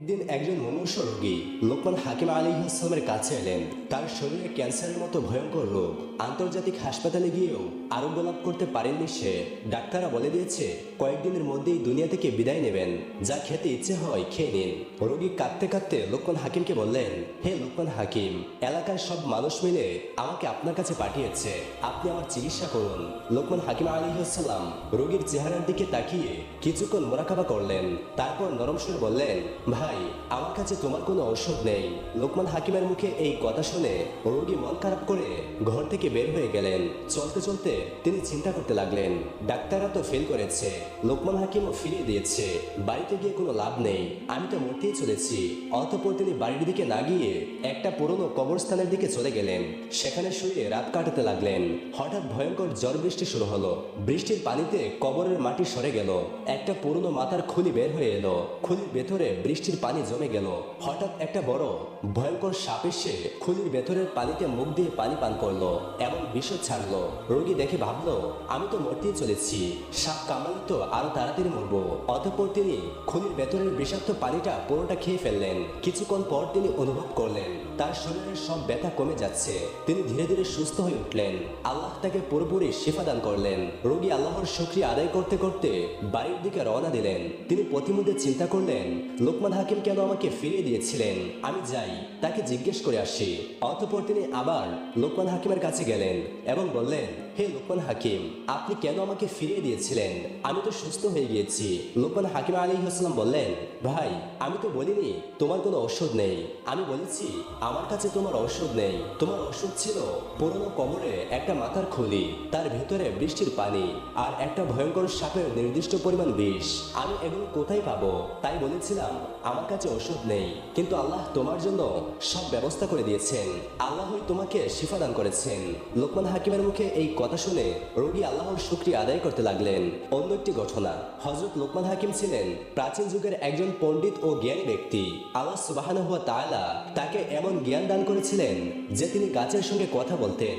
একদিন একজন মুমূর্ষু রোগী লোকমান হাকিম আলাইহিসসালামের কাছে এলেন। তার শরীরে ক্যান্সারের মতো ভয়ঙ্কর রোগ। আন্তর্জাতিক হাসপাতালে গিয়েও আরোগ্য লাভ করতে পারেননি সে। ডাক্তাররা বলে দিয়েছে কয়েকদিনের মধ্যেই দুনিয়া থেকে বিদায় নেবেন, যা খেতে ইচ্ছে হয় খেয়ে নিন। রোগী কাঁদতে কাঁদতে লোকমান হাকিমকে বললেন, হে লোকমান হাকিম, এলাকার সব মানুষ মিলে আমাকে আপনার কাছে পাঠিয়েছে, আপনি আমার চিকিৎসা করুন। লোকমান হাকিম আলাইহিসসালাম রোগীর চেহারার দিকে তাকিয়ে কিছুক্ষণ মোরাকাবা করলেন। তারপর নরম সুরে বললেন, ভাই, আমার কাছে তোমার কোনো ঔষধ নেই। লোকমান হাকিমের মুখে এই কথা শুনে রোগী মন খারাপ করে ঘর থেকে বের হয়ে গেলেন। চলতে চলতে তিনি চিন্তা করতে লাগলেন, ডাক্তাররা তো ফেল করেছে, লোকমান হাকিমও ফিরিয়ে দিয়েছে, বাড়িতে গিয়ে কোনো লাভ নেই, আমি তো মরতেই চলেছি। অতঃপর তিনি বাড়ির দিকে না গিয়ে একটা পুরনো কবরস্থানের দিকে চলে গেলেন। সেখানে শুয়ে রাত কাটাতে লাগলেন। হঠাৎ ভয়ঙ্কর ঝড় বৃষ্টি শুরু হলো। বৃষ্টির পানিতে কবরের মাটি সরে গেল। একটা পুরনো মাথার খুলি বের হয়ে এলো। খুলির ভেতরে বৃষ্টির পানি জমে গেল। হঠাৎ একটা বড় ভয়ঙ্কর সাপ এসে খুলির ভেতরের পানিতে মুখ দিয়ে পানি পান করলো এবং বিষ ছাড়লো। রোগী দেখে ভাবলো, আমি তো মরতেই চলেছি, সাপ কামড়ালে তো আরো তাড়াতাড়ি মরবো। অতঃপর তিনি খুলির ভেতরের বিষাক্ত পানিটা পুরোটা খেয়ে ফেললেন। কিছুক্ষণ পর তিনি অনুভব করলেন তার শরীরের সব ব্যথা কমে যাচ্ছে। তিনি ধীরে ধীরে সুস্থ হয়ে উঠলেন। আল্লাহ তাকে পুরোপুরি শিফা দান করলেন। রোগী আল্লাহর শুকরিয়া আদায় করতে করতে বাড়ির দিকে রওনা দিলেন। তিনি পথিমধ্যে চিন্তা করলেন, লোকমান হাকিম কেন আমাকে ফিরিয়ে দিয়েছিলেন, আমি যাই তাকে জিজ্ঞেস করে আসি। অতঃপর তিনি আবার লোকমান হাকিমের কাছে গেলেন এবং বললেন, হে লোকমান হাকিম, আপনি কেন আমাকে ফিরিয়ে দিয়েছিলেন, আমি তো সুস্থ হয়ে গিয়েছি। লোকমান হাকিম আলাইহিসসালাম বললেন, ভাই, আমি তো বলিনি তোমার কোনো ঔষধ নেই, আমি বলেছি আমার কাছে তোমার ঔষধ নেই। তোমার ওষুধ ছিল পুরনো কবরে একটা মাথার খুলি, তার ভেতরে বৃষ্টির পানি আর একটা ভয়ঙ্কর সাপের নির্দিষ্ট পরিমাণ বিষ। আমি এগুলো কোথায় পাবো? তাই বলেছিলাম আমার কাছে ওষুধ নেই, কিন্তু আল্লাহ তোমার জন্য সব ব্যবস্থা করে দিয়েছেন। আল্লাহই তোমাকে শিফা দান করেছেন। লোকমান হাকিমের মুখে এই কথা শুনে রোগী আল্লাহর শুকরিয়া আদায় করতে লাগলেন। অন্য একটি ঘটনা, হযরত লোকমান হাকিম ছিলেন প্রাচীন যুগের একজন পণ্ডিত ও জ্ঞানী ব্যক্তি। আল্লাহ সুবহানাহু ওয়া তাআলা তাকে এমন জ্ঞান দান করেছিলেন যে তিনি গাছের সঙ্গে কথা বলতেন।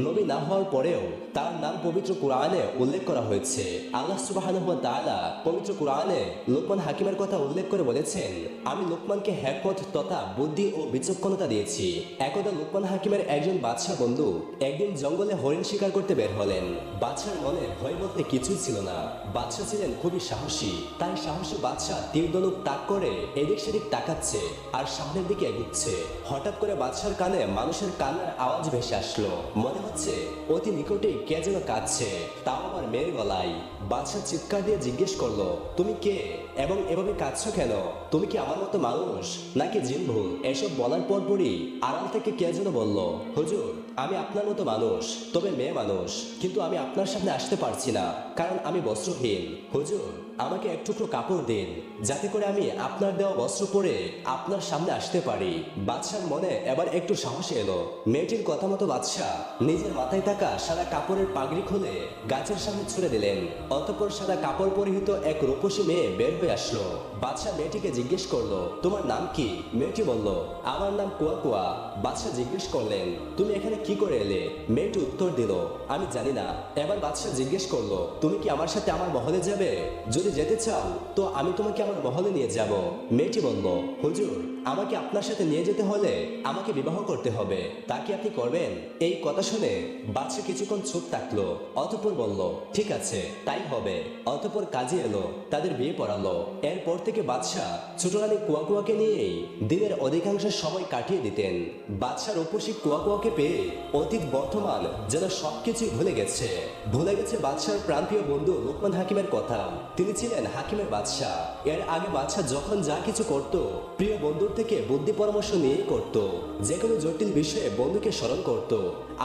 নবী না হওয়ার পরেও তার নাম পবিত্র কুরআনে উল্লেখ করা হয়েছে। আল্লাহ সুবহানাহু ওয়া তাআলা পবিত্র কুরআনে লোকমান হাকিমের কথা উল্লেখ করে বলেছেন, আমি লোকমানকে হিকমত তথা বুদ্ধি ও বিচক্ষণতা দিয়েছি। একদা লোকমান হাকিমের একজন বাদশা বন্ধু একদিন জঙ্গলে হরিণ শিকার করতে বের হলেন। বাদশার মনে ভয় বলতে কিছুই ছিল না। বাদশা ছিলেন খুবই সাহসী। তাই সাহসী বাদশা তীর ধনুক তাক করে এদিক সেদিক তাকাচ্ছে আর সামনের দিকে এগুচ্ছে। হঠাৎ করে বাদশার কানে মানুষের কান্নার আওয়াজ ভেসে আসলো। মনে হচ্ছে অতি নিকটেই কে যেন কাঁদছে, তাও আবার মেয়ের গলায়। বাদশা চিৎকার দিয়ে জিজ্ঞেস করলো, তুমি কে এবং এভাবে কাঁদছো কেন? তুমি কি আমার মতো মানুষ নাকি জিন ভূত? এসব বলার পরপরই আড়াল থেকে কে যেন বলল, হুজুর, আমি আপনার মতো মানুষ, তবে মেয়ে মানুষ, কিন্তু আমি আপনার সামনে আসতে পারছি না কারণ আমি বস্ত্রহীন। হুজুর, আমাকে এক টুকরো কাপড় দিন, যাতে করে আমি আপনার দেওয়া বস্ত্র পরে আপনার সামনে আসতে পারি। বাদশার মনে এবার একটু সাহস এলো। মেয়েটির কথা মতো বাদশা নিজের মাথায় থাকা সাদা কাপড়ের পাগড়ি খুলে গাছের সামনে ছুড়ে দিলেন। অতঃপর সাদা কাপড় পরিহিত এক রূপসী মেয়ে বের হয়ে আসলো। বাদশা মেয়েটিকে জিজ্ঞেস করলো, তোমার নাম কি? মেয়েটি বলল, আমার নাম কুয়া কুয়া। বাদশা জিজ্ঞেস করলেন, তুমি এখানে কি করে এলে? মেয়েটি উত্তর দিল, আমি জানি না। এবার বাদশা জিজ্ঞেস করলো, তুমি কি আমার সাথে আমার মহলে যাবে? যদি যেতে চাও তো আমি তোমাকে আমার মহলে নিয়ে যাব। মেয়েটি বলল, হুজুর, আমাকে আপনার সাথে নিয়ে যেতে হলে আমাকে বিবাহ করতে হবে, তা কি আপনি করবেন? এই কথা শুনে বাদশা কিছুক্ষণ চুপ থাকলো। অতঃপর বলল, ঠিক আছে, তাই হবে। অতঃপর কাজে এলো, তাদের বিয়ে পড়ালো। এরপর থেকে বাদশা ছোট রানী কুয়া কুয়াকে নিয়েই দিনের অধিকাংশ সময় কাটিয়ে দিতেন। বাদশার উপসী কুয়া কুয়াকে পেয়ে অতীত বর্তমান যেন সবকিছুই ভুলে গেছে। ভুলে গেছে বাদশার প্রাণপ্রিয় বন্ধু লোকমান হাকিমের কথা। তিনি ছিলেন হাকিমের বাদশা। এর আগে বাদশা যখন যা কিছু করত প্রিয় বন্ধুর থেকে বুদ্ধি পরামর্শ নিয়েই করত। যে কোনো জটিল বিষয়ে বন্ধুকে স্মরণ করত,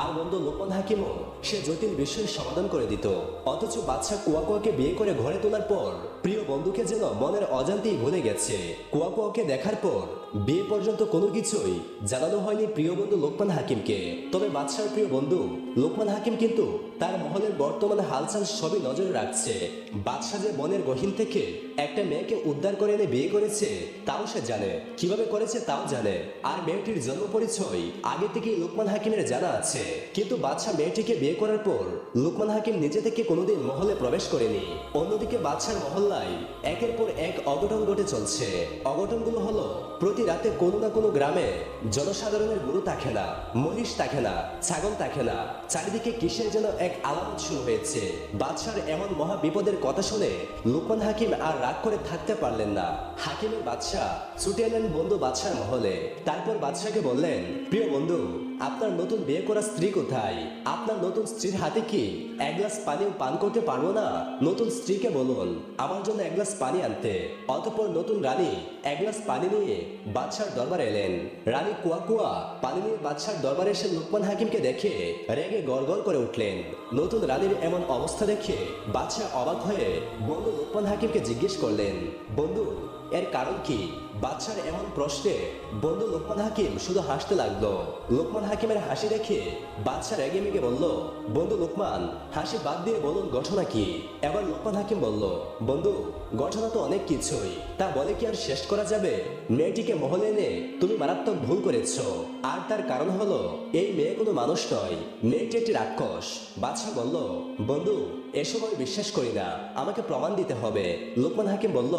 আর বন্ধু লোকমান হাকিমও সে জটিল বিষয়ের সমাধান করে দিত। অথচ বাদশা কুয়া কুয়াকে বিয়ে করে ঘরে তোলার পর প্রিয় বন্ধুকে যেন মনের অজান্তেই ভুলে গেছে। কুয়া কুয়াকে দেখার পর বিয়ে পর্যন্ত কোনো কিছুই জানানো হয়নি প্রিয় বন্ধু লোকমান হাকিমকে। তবে বাদশার প্রিয় বন্ধু লোকমান হাকিম কিন্তু তার মহলের বর্তমান হালচাল সবই নজরে রাখছে। বাদশাহ যে বনের গহীন থেকে একটা মেয়েকে উদ্ধার করে এনে বিয়ে করেছে তাও সে জানে, কিভাবে করেছে তাও জানে। আর মেয়েটির জন্ম পরিচয় আগে থেকেই লোকমান হাকিমের জানা আছে। কিন্তু বাদশাহ মেয়েটিকে বিয়ে করার পর লোকমান হাকিম নিজে থেকে কোনোদিন মহলে প্রবেশ করেনি। অন্যদিকে বাদশার মহল্লায় একের পর এক অঘটন ঘটে চলছে। অঘটনগুলো হলো, প্রতি রাতে কোনো না কোনো গ্রামে জনসাধারণের গরু থাকে না, মহিষ থাকে না, ছাগল থাকে না। চারিদিকে কিসের যেন এক আলামত শুরু হয়েছে। বাদশার এমন মহা বিপদের কথা শুনে লোকমান হাকিম আর রাগ করে থাকতে পারলেন না। হাকিমের বাদশাহ ছুটে এলেন বন্ধু বাদশার মহলে। তারপর বাদশাকে বললেন, প্রিয় বন্ধু, আপনার নতুন বিয়ে করা স্ত্রী কোথায়? আপনার নতুন স্ত্রীর হাতে কি এক গ্লাস পানিও পান করতে পারবো না? নতুন স্ত্রীকে বলুন আমার জন্য এক গ্লাস পানি আনতে। অতঃপর নতুন রানী এক গ্লাস পানি নিয়ে বাদশার দরবারে এলেন। রানী কুয়া কুয়া পানি নিয়ে বাদশার দরবারে এসে লোকমান হাকিমকে দেখে রেগে গড়গড় করে উঠলেন। নতুন রানীর এমন অবস্থা দেখে বাদশাহ অবাক হয়ে বন্ধু লোকমান হাকিমকে জিজ্ঞেস করলেন, বন্ধু এর কারণ কি? বাদশার এমন প্রশ্নে বন্ধু লোকমান হাকিম শুধু হাসতে লাগলো। লোকমান হাকিমের হাসি দেখে বাদশা রেগে মেগে বলল, বন্ধু লোকমান, হাসি বাদ দিয়ে বলুন ঘটনা কি? এবার লোকমান হাকিম বলল, বন্ধু ঘটনা তো অনেক কিছুই, তা বলে কি আর শেষ করা যাবে? মেয়েটিকে মহলে এনে তুমি মারাত্মক ভুল করেছ। আর তার কারণ হলো এই মেয়ে কোনো মানুষ নয়, মেয়েটি একটি রাক্ষস। বাদশা বলল, বন্ধু এসব আমি বিশ্বাস করি না, আমাকে প্রমাণ দিতে হবে। লোকমান হাকিম বলল,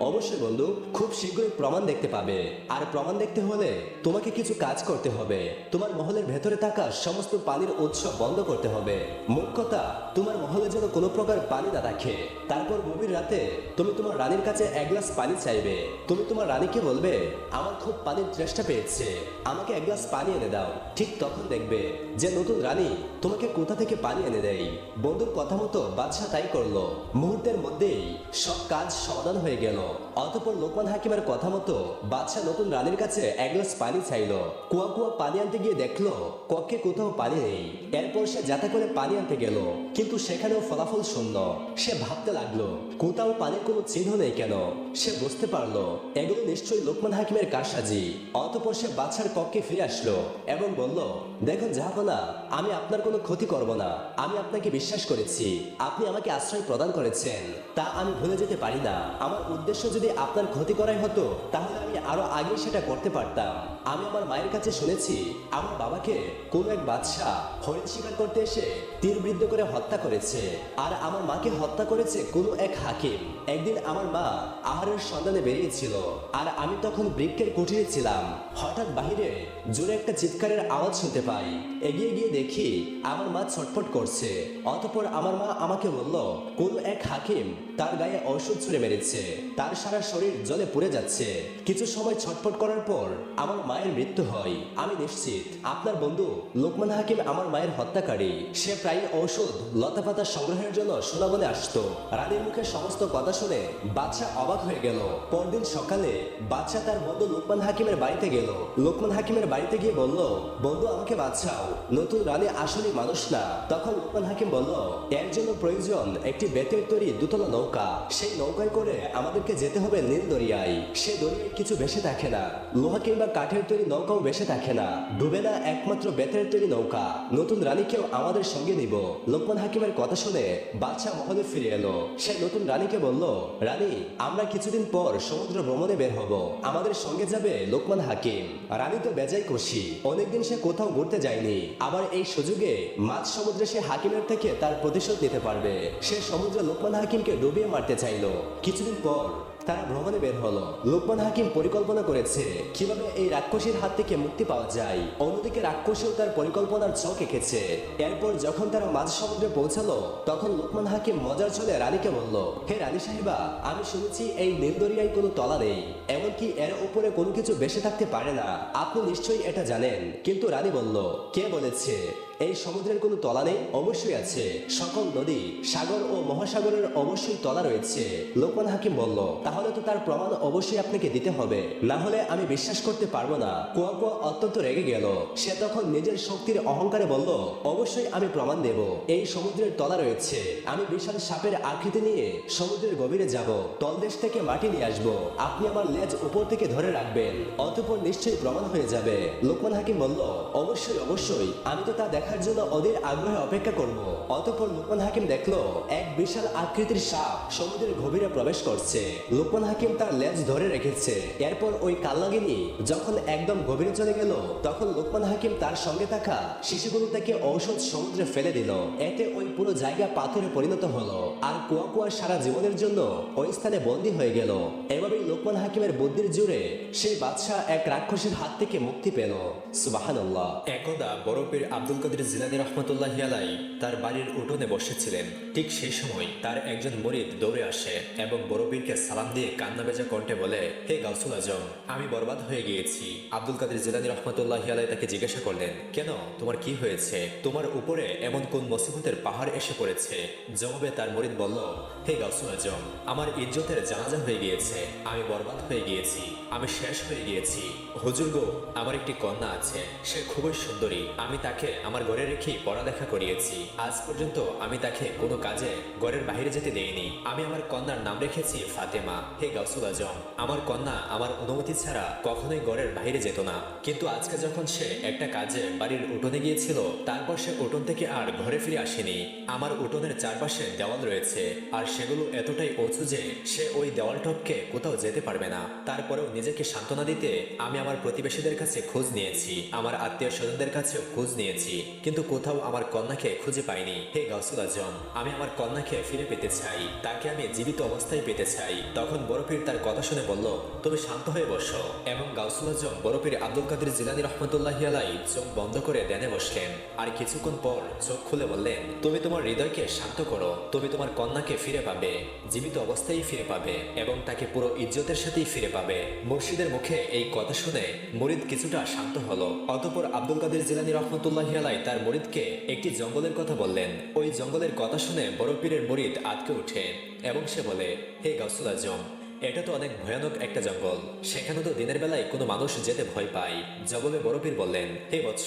অবশ্যই বন্ধু, খুব শীঘ্রই প্রমাণ দেখতে পাবে। আর প্রমাণ দেখতে হলে তোমাকে কিছু কাজ করতে হবে। তোমার মহলের ভেতরে থাকা সমস্ত পানির উৎস বন্ধ করতে হবে। মোট কথা, তোমার মহলে যেন কোনো প্রকার পানি না থাকে। তারপর গভীর রাতে তুমি তোমার রানীর কাছে এক গ্লাস পানি চাইবে। তুমি তোমার রানীকে বলবে, আমার খুব পানির তৃষ্ণা পেয়েছে, আমাকে এক গ্লাস পানি এনে দাও। ঠিক তখন দেখবে যে নতুন রানী তোমাকে কোথা থেকে পানি এনে দেয়। বন্ধুর কথা মতো বাদশা তাই করলো। মুহূর্তের মধ্যেই সব কাজ সমাধান হয়ে গেল। অতঃপর লোকমান হাকিমের কথা মতো বাদশা নতুন রানীর কাছে এক গ্লাস পানি চাইলো। কুয়া কুয়া পানি আনতে গিয়ে দেখলো কক্ষে কোথাও পানি নেই। এরপর সে যাতে করে পানি আনতে গেল, কিন্তু সেখানেও ফলাফল শূন্য। সে ভাবতে লাগলো কোথাও পানির কোনো চিহ্ন নেই কেন। সে বুঝতে পারলো এগুলো নিশ্চয়ই লোকমান হাকিমের কারসাজি। অতঃপর সে বাদশার কক্ষে ফিরে আসলো এবং বলল, দেখুন জাহাপনা, আমি আপনার কোনো ক্ষতি করব না। আমি আপনাকে বিশ্বাস করেছি, আপনি আমাকে আশ্রয় প্রদান করেছেন, তা আমি ভুলে যেতে পারি না। আমার উদ্দেশ্য যদি আপনার ক্ষতি করাই হতো তাহলে আমি আরো আগে সেটা করতে পারতাম। আমি আমার মায়ের কাছে শুনেছি আমার বাবাকে কোনো এক বাদশা হরিণ শিকার করতে এসে তীরবিদ্ধ করে হত্যা করেছে। আর আমার মাকে হত্যা করেছে কোনো এক হাকিম। একদিন আমার মা আহারের সন্ধানে বেরিয়েছিল, আর আমি তখন বৃক্ষের কুঠিরে ছিলাম। হঠাৎ বাহিরে জোরে একটা চিৎকারের আওয়াজ শুনতে পাই। এগিয়ে গিয়ে দেখি আমার মা ছটফট করছে। অতঃপর আমার মা আমাকে বলল, কোনো এক হাকিম তার গায়ে ঔষধ ছুঁড়ে মেরেছে, তার সারা শরীর জলে পুড়ে যাচ্ছে। কিছু সময় ছটফট করার পর আমার মায়ের মৃত্যু হয়। আমি নিশ্চিত আপনার বন্ধু লোকমান হাকিম আমার মায়ের হত্যাকারী। সে প্রায় ঔষধ লতাপাতা সংগ্রহের জন্য সুনাবনে আসতো। রানীর মুখে সমস্ত কথা শুনে বাদশা অবাক হয়ে গেল। পরদিন সকালে বাদশা তার বন্ধু লোকমান হাকিমের বাড়িতে গেল। লোকমান হাকিমের বাড়িতে গিয়ে বলল, বন্ধু আমাকে বাঁচাও, নতুন রানী আসলে মানুষ না। তখন লোকমান হাকিম বলল, এর জন্য প্রয়োজন একটি বেতের তৈরি দুতলা নৌকা। সেই নৌকায় করে আমাদেরকে যেতে হবে নীল দরিয়ায়। সে দরিয়ায় কিছু ভেসে থাকে না, লোহা কিংবা কাঠের তৈরি নৌকাও ভেসে থাকে না, ডুবে না, একমাত্র বেতের তৈরি নৌকা। নতুন রানীকেও আমাদের সঙ্গে নিব। লোকমান হাকিমের কথা শুনে বাদশা মহলে ফিরে এলো। সে নতুন রানীকে বলল, রানী আমরা কিছুদিন পর সমুদ্র ভ্রমণে বের হব, আমাদের সঙ্গে যাবে লোকমান হাকিম। রানী তো বেজায় খুশি, অনেকদিন সে কোথাও ঘুরতে যায়নি। আবার এই সুযোগে মাঝ সমুদ্রে সে হাকিমের থেকে তার প্রতিশোধ নিতে পারবে। সে সমুদ্রে লোকমান হাকিমকে ডুবিয়ে মারতে চাইলো। কিছুদিন পর তারা ভ্রমণে বের হলো। লোকমান হাকিম পরিকল্পনা করেছে কিভাবে এই রাক্ষসীর হাত থেকে মুক্তি পাওয়া যায়। অন্যদিকে রাক্ষসীও তার পরিকল্পনার ছক এঁকেছে। এরপর যখন তারা মাঝ সমুদ্রে পৌঁছালো, তখন লোকমান হাকিম মজার ছলে রানীকে বলল, হে রানী সাহেবা, আমি শুনেছি এই নীলদরিয়ায় কোনো তলা নেই, এমনকি এর উপরে কোনো কিছু বেঁচে থাকতে পারে না। আপনি নিশ্চয়ই এটা জানেন। কিন্তু রানী বলল, কে বলেছে এই সমুদ্রের কোনো তলা নেই? অবশ্যই আছে, সকল নদী, সাগর ও মহাসাগরের অবশ্যই তলা রয়েছে। লোকমান হাকিম বলল, তাহলে তাহলে তো তার প্রমাণ অবশ্যই আপনাকে দিতে হবে, না হলে আমি বিশ্বাস করতে পারবো না। কুয়া কুয়া অত্যন্ত রেগে গেল। সে তখন নিজের শক্তির অহংকারে বলল, অবশ্যই আমি প্রমাণ দেব। এই সমুদ্রের তলা রয়েছে, আমি বিশাল সাপের আকৃতি নিয়ে সমুদ্রের গভীরে যাব, তলদেশ থেকে মাটি নিয়ে আসবো, আপনি আমার লেজ উপর থেকে ধরে রাখবেন, অতঃপর নিশ্চয়ই প্রমাণ হয়ে যাবে। লোকমান হাকিম বলল, অবশ্যই অবশ্যই, আমি তো তা দেখার জন্য অধীর আগ্রহে অপেক্ষা করব। অতঃপর লোকমান হাকিম দেখলো এক বিশাল আকৃতির সাপ সমুদ্রের গভীরে প্রবেশ করছে। লোকমান হাকিম তার লেজ ধরে রেখেছে। এরপর ওই কালনাগিনী যখন একদম গভীরে চলে গেল, তখন লোকমান হাকিম তার সঙ্গে থাকা শিশুগুলো থেকে ঔষধ সমুদ্রে ফেলে দিল। এতে ওই পুরো জায়গা পাথরে পরিণত হলো, আর কুয়া কুয়া সারা জীবনের জন্য ওই স্থানে বন্দী হয়ে গেল। এভাবেই লোকমান হাকিমের বুদ্ধির জোরে সেই বাদশাহ এক রাক্ষসের হাত থেকে মুক্তি পেল। সুবহানাল্লাহ। একদা বড় পীর আব্দুল কাদের জিলানী রহমতুল্লাহি আলাই তার বাড়ির উঠোনে বসেছিলেন। ঠিক সেই সময় তার একজন মুরিদ দৌড়ে আসে এবং বড় পীরকে সালাম দিয়ে কান্না ভেজা কণ্ঠে বলে, হে গাউসুল আজম, আমি বরবাদ হয়ে গিয়েছি। আব্দুল কাদের জিলানী রহমতুল্লাহি আলাই তাকে জিজ্ঞাসা করলেন, কেন, তোমার কি হয়েছে? তোমার উপরে এমন কোন মুসিবতের পাহাড় এসে পড়েছে? জবাবে তার মুরিদ বলল, হে গাউসুল আজম, আমার ইজ্জতের জানাজা হয়ে গিয়েছে, আমি বরবাদ হয়ে গিয়েছি, আমি শেষ হয়ে গিয়েছি। হুজুর গো, আমার একটি কন্যা আছে, সে খুবই সুন্দরী, আমি তাকে আমার ঘরে রেখেই পড়ালেখা করিয়েছি। আজ পর্যন্ত আমি তাকে কোনো কাজে ঘরের বাইরে যেতে দেইনি। আমি আমার কন্যার নাম রেখেছি ফাতেমা। হে গাউসুল আজম, আমার কন্যা আমার অনুমতি ছাড়া কখনোই ঘরের বাইরে যেত না, কিন্তু আজকে যখন সে একটা কাজে বাড়ির উঠোনে গিয়েছিল, তারপর সে উঠোন থেকে আর ঘরে ফিরে আসেনি। আমার উঠোনের চারপাশে দেওয়াল রয়েছে, আর সেগুলো এতটাই উঁচু যে সে ওই দেওয়াল টপকে কোথাও যেতে পারবে না। তারপরেও নিজেকে সান্ত্বনা দিতে আমি আমার প্রতিবেশীদের কাছে খোঁজ নিয়েছি, আমার আত্মীয় স্বজনদের কাছেও খোঁজ নিয়েছি, কিন্তু কোথাও আমার কন্যাকে খুঁজে পাইনি। হে গাউসুল আজম, আমি আমার কন্যাকে ফিরে পেতে চাই, তাকে আমি জীবিত অবস্থায় পেতে চাই। তখন বড় পীর তার কথা শুনে বলল, তুমি শান্ত হয়ে বসো। এবং গাউসুল আজম বড় পীর আব্দুল কাদের জিলানী রহমতুল্লাহি আলাই চোখ বন্ধ করে ধ্যানে বসলেন, আর কিছুক্ষণ পর চোখ খুলে বললেন, তুমি তোমার হৃদয়কে শান্ত করো, তুমি তোমার কন্যাকে ফিরে পাবে, জীবিত অবস্থায় ফিরে পাবে, এবং তাকে পুরো ইজ্জতের সাথেই ফিরে পাবে। মুর্শিদের মুখে এই কথা শুনে মুরিদ কিছুটা শান্ত হলো। অতঃপর আব্দুল কাদের জিলানী রহমতুল্লাহি আলাই তার মুরিদকে একটি জঙ্গলের কথা বললেন। ওই জঙ্গলের কথা শুনে বড় পীরের মুরিদ আটকে ওঠে এবং সে বলে, হে গাউসুল আজম, এটা তো অনেক ভয়ানক একটা জঙ্গল, সেখানে তো দিনের বেলায় কোনো মানুষ যেতে ভয় পায়। জবাবে বড় পীর বললেন, হে বৎস,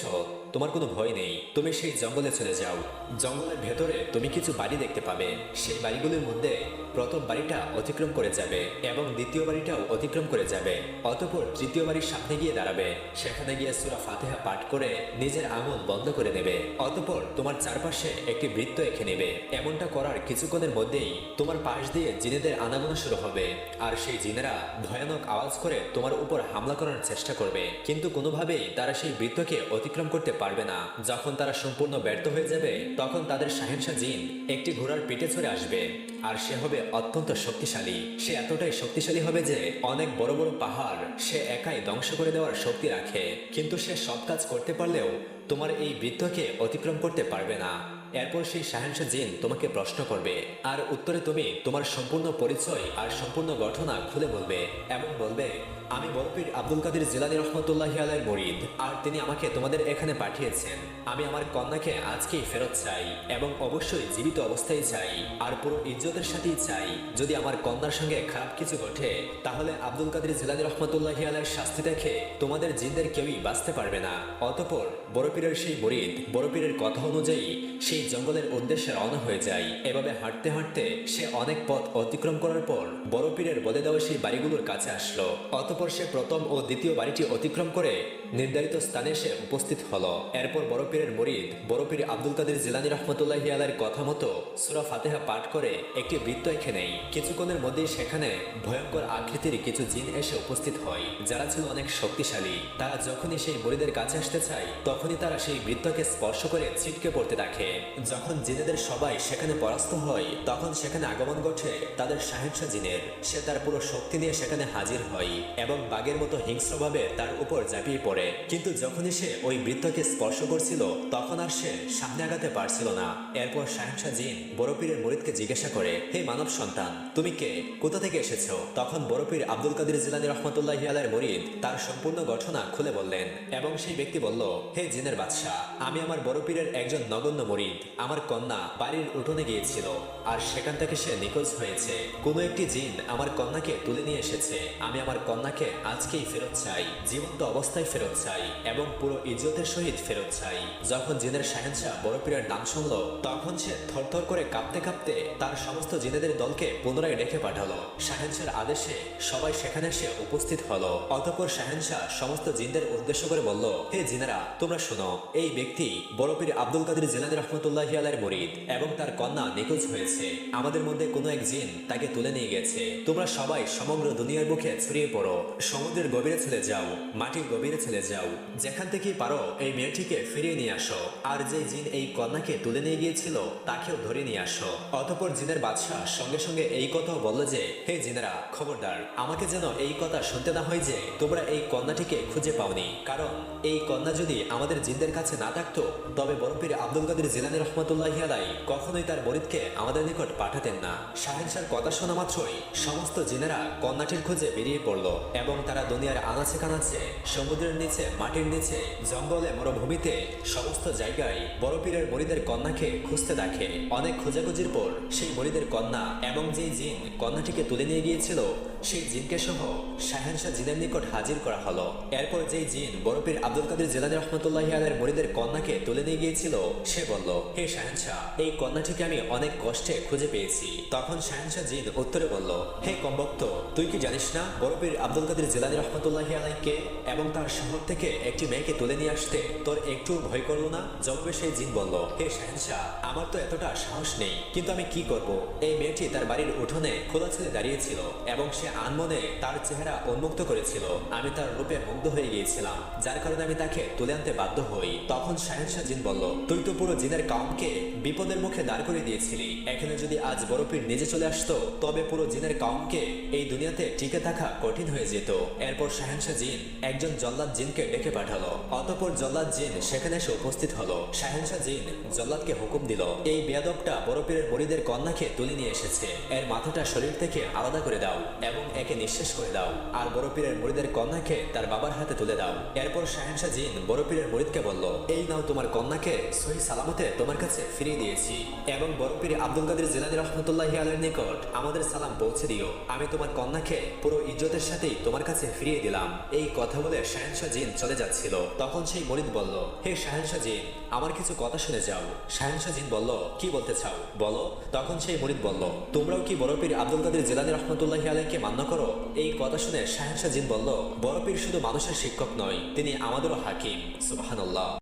তোমার কোনো ভয় নেই, তুমি সেই জঙ্গলে চলে যাও। জঙ্গলের ভেতরে তুমি কিছু বাড়ি দেখতে পাবে, সেই বাড়িগুলির মধ্যে প্রথম বাড়িটা অতিক্রম করে যাবে এবং দ্বিতীয় বাড়িটাও অতিক্রম করে যাবে। অতঃপর তৃতীয় বাড়ির সামনে গিয়ে দাঁড়াবে, সেখানে গিয়ে সূরা ফাতিহা পাঠ করে নিজের আঙুল বন্ধ করে নেবে। অতঃপর তোমার চারপাশে একটি বৃত্ত এঁকে নেবে। এমনটা করার কিছুক্ষণের মধ্যেই তোমার পাশ দিয়ে জিনেদের আনাগোনা শুরু হবে, আর সেই জিনেরা ভয়ানক আওয়াজ করে তোমার উপর হামলা করার চেষ্টা করবে, কিন্তু কোনোভাবেই তারা সেই বৃত্তকে অতিক্রম করতে পারবে না। যখন তারা সম্পূর্ণ ব্যর্থ হয়ে যাবে, তখন তাদের শাহেনশাহ জিন একটি ঘোড়ার পিঠে চড়ে আসবে, আর সে হবে অত্যন্ত শক্তিশালী। সে এতটাই শক্তিশালী হবে যে অনেক বড় বড় পাহাড় সে একাই ধ্বংস করে দেওয়ার শক্তি রাখে, কিন্তু সে সব কাজ করতে পারলেও তোমার এই বৃত্তকে অতিক্রম করতে পারবে না। এরপর সেই শাহেনশাহ জিন তোমাকে প্রশ্ন করবে, আর উত্তরে তুমি তোমার সম্পূর্ণ পরিচয় আর সম্পূর্ণ ঘটনা খুলে বলবে এবং বলবে, আমি বড় পীর আব্দুল কাদের জিলানী রহমতুল্লাহি আলাইহির মুরিদ, আর তিনি আমাকে তোমাদের এখানে পাঠিয়েছেন। আমি আমার কন্যাকে আজকেই ফেরত চাই, এবং অবশ্যই জীবিত অবস্থায় চাই, আর পুরো ইজ্জতের সাথেই চাই। যদি আমার কন্যার সঙ্গে খারাপ কিছু ঘটে, তাহলে আব্দুল কাদের জিলানী রহমতুল্লাহি আলাইহির শাস্তি দেখে তোমাদের জিনদের কেউই বাঁচতে পারবে না। অতঃপর বড় পীরের সেই মুরিদ বড় পীরের কথা অনুযায়ী সেই জঙ্গলের উদ্দেশ্যে রওনা হয়ে যায়। এভাবে হাঁটতে হাঁটতে সে অনেক পথ অতিক্রম করার পর বড় পীরের বলে দেওয়া সেই বাড়িগুলোর কাছে আসলো। অতঃপর সে প্রথম ও দ্বিতীয় বাড়িটি অতিক্রম করে নির্ধারিত স্থানে এসে উপস্থিত হলো। এরপর বড় পীরের মুরিদ বড় পীর আব্দুল কাদের জিলানী রহমতুল্লাহি আলাইহির কথা মতো সূরা ফাতিহা পাঠ করে একটি বৃত্ত এঁকে নেয়। কিছুক্ষণের মধ্যেই সেখানে ভয়ঙ্কর আকৃতির কিছু জিন এসে উপস্থিত হয়, যারা ছিল অনেক শক্তিশালী। তারা যখনই সেই মুরিদের কাছে আসতে চায়, তখনই তারা সেই বৃত্তকে স্পর্শ করে ছিটকে পড়তে থাকে। যখন জিনেদের সবাই সেখানে পরাস্ত হয়, তখন সেখানে আগমন ঘটে তাদের শাহেনশাহ জিনের। সে তার পুরো শক্তি নিয়ে সেখানে হাজির হয় এবং এবং বাঘের মতো হিংস্রভাবে তার উপর ঝাঁপিয়ে পড়ে। কিন্তু যখনই সে ওই বৃদ্ধকে স্পর্শ করছিল তখন আর সে সামনে আগাতে পারছিল না। এরপর শাহেনশাহ জিন বড় পীরের মুরিদকে জিজ্ঞাসা করে, হে মানব সন্তান, তুমি কে, কোথা থেকে এসেছো? তখন বড় পীর আব্দুল কাদের জিলানী রহমতুল্লাহি আলাইহির মুরিদ তার সম্পূর্ণ ঘটনা খুলে বললেন এবং সেই ব্যক্তি বলল, হে জিনের বাদশাহ, আমি আমার বড় পীরের একজন নগণ্য মুরিদ। আমার কন্যা বাড়ির উঠোনে গিয়েছিল আর সেখান থেকে সে নিখোঁজ হয়েছে। কোনো একটি জিন আমার কন্যাকে তুলে নিয়ে এসেছে। আমি আমার কন্যাকে আজকেই ফেরত চাই, জীবন্ত অবস্থায় ফেরত চাই এবং পুরো ইজ্জতের সহিত ফেরত চাই। যখন জিনের শাহেনশাহ বড় পীরের নাম শুনল তখন সে থরথর করে কাঁপতে কাঁপতে তার সমস্ত জিনেদের দলকে পুনরায় ডেকে পাঠালো। শাহেনশাহর আদেশে সবাই সেখানে এসে উপস্থিত হলো। অতঃপর শাহেনশাহ সমস্ত জিনদের উদ্দেশ্য করে বলল, হে জিনেরা, তোমরা শোনো, এই ব্যক্তি বড় পীর আব্দুল কাদের জিলানী রহমতুল্লাহি আলাইহির মুরিদ এবং তার কন্যা নিখোঁজ হয়েছে। আমাদের মধ্যে কোনো এক জিন তাকে তুলে নিয়ে গেছে। তোমরা সবাই সমগ্র দুনিয়ার বুকে ছড়িয়ে পড়ো, সমুদ্রের গভীরে চলে যাও, মাটির গভীরে চলে যাও, যেখান থেকেই পারো এই মেয়েটিকে ফিরিয়ে নিয়ে আসো। আর যে জিন এই কন্যাকে তুলে নিয়ে গিয়েছিল তাকেও ধরে নিয়ে আসো। অতঃপর জিনের বাদশাহ সঙ্গে সঙ্গে এই কথাও বলল যে, হে জিনেরা, খবরদার, আমাকে যেন এই কথা শুনতে না হয় যে তোমরা এই কন্যাটিকে খুঁজে পাওনি। কারণ এই কন্যা যদি আমাদের জিনদের কাছে না থাকতো তবে বড় পীর আব্দুল কাদের জিলানী রহমতুল্লাহি আলাইহি কখনোই তার মুরিদকে আমাদের নিকট পাঠাতেন না। শাহেনশাহর কথা শোনা মাত্রই সমস্ত জিনেরা কন্যাটির খোঁজে বেরিয়ে পড়ল এবং তারা দুনিয়ার আনাচে কানাচে, সমুদ্রের নিচে, মাটির নিচে, জঙ্গলে, মরুভূমিতে, সমস্ত জায়গায় বড় পীরের মুরিদের কন্যাকে খুঁজতে দেখে। অনেক খোঁজাখুঁজির পর সেই মুরিদের কন্যা এবং যেই জিন কন্যাটিকে তুলে নিয়ে গিয়েছিল সেই জিনকে সহ শাহেনশাহ জিনের নিকট হাজির করা হলো। এরপর যেই জিন বড় পীর আব্দুল কাদের জিলানী রহমতুল্লাহি আলাইহির মুরিদের কন্যাকে তুলে নিয়ে গিয়েছিল সে বলল, হে শাহেনশাহ, এই কন্যাটিকে আমি অনেক কষ্টে খুঁজে পেয়েছি। তখন শাহেনশাহ জিন উত্তরে বলল, হে কমবক্ত, তুই কি জানিস না বড় পীর আব্দুল কাদের জিলানী রহমতুল্লাহি আলাইহিকে এবং তার শহর থেকে একটি মেয়েকে তুলে নিয়ে আসতে তোর একটু ভয় করলো না? জবাবে সেই জিন বলল, হে শাহেনশাহ, আমার তো এতটা সাহস নেই, কিন্তু আমি কি করব? এই মেয়েটি তার বাড়ির উঠোনে খোলা ছেলে দাঁড়িয়েছিল এবং সে আনমনে তার চেহারা উন্মুক্ত করেছিল। আমি তার রূপে মুগ্ধ হয়ে গিয়েছিলাম, যার কারণে আমি তাকে তুলে আনতে বাধ্য হই। তখন শাহেনশাহ জিন বলল, তুই তো পুরো জিনের কাউমকে বিপদের মুখে দাঁড় করে দিয়েছিলি। এখানে যদি আজ বড় পীর নিজে চলে আসতো তবে পুরো জিনের কাউমকে এই দুনিয়াতে টিকে থাকা কঠিন হয়ে যেত। এরপর শাহেনশাহ জিন একজন জল্লাদ জিনকে ডেকে পাঠালো। অতঃপর জল্লাদ জিন সেখানে এসে উপস্থিত হলো। শাহেনশাহ জিন জল্লাদকে হুকুম দিল, এই বেয়াদবটা বড় পীরের মুরিদের কন্যাকে তুলে নিয়ে এসেছে, এর মাথাটা শরীর থেকে আলাদা করে দাও এবং একে নিঃশেষ করে দাও, আর বড় পীরের মুরিদের কন্যাকে তার বাবার হাতে তুলে দাও। এরপর শাহেনশাহ জিন বড় পীরের মুরিদকে বলল, এই নাও তোমার কন্যাকে সহি সালামতে তোমার কাছে ফিরিয়ে দিয়েছি এবং বড় পীর আব্দুল কাদের জিলানী রহমতুল্লাহি আলাইহির নিকট আমাদের সালাম পৌঁছে দিও। আমি তোমার কন্যাকে পুরো ইজ্জতের সাথেই তোমার কাছে ফিরিয়ে দিলাম। এই কথা বলে শাহেনশাহ জিন চলে যাচ্ছিল। তখন সেই মুরিদ বলল, হে শাহেনশাহ জিন, আমার কিছু কথা শুনে যাও। শাহেনশাহ জিন বলল, কি বলতে চাও বলো। তখন সেই মুরিদ বলল, তোমরাও কি বড় পীর আব্দুল কাদের জিলানী রহমতুল্লাহি আলাইহিকে মান্য করো? এই কথা শুনে শাহেনশাহ জিন বলল, বড় পীর শুধু মানুষের শিক্ষক নয়, তিনি আমাদেরও হাকিম। সুবহানাল্লাহ।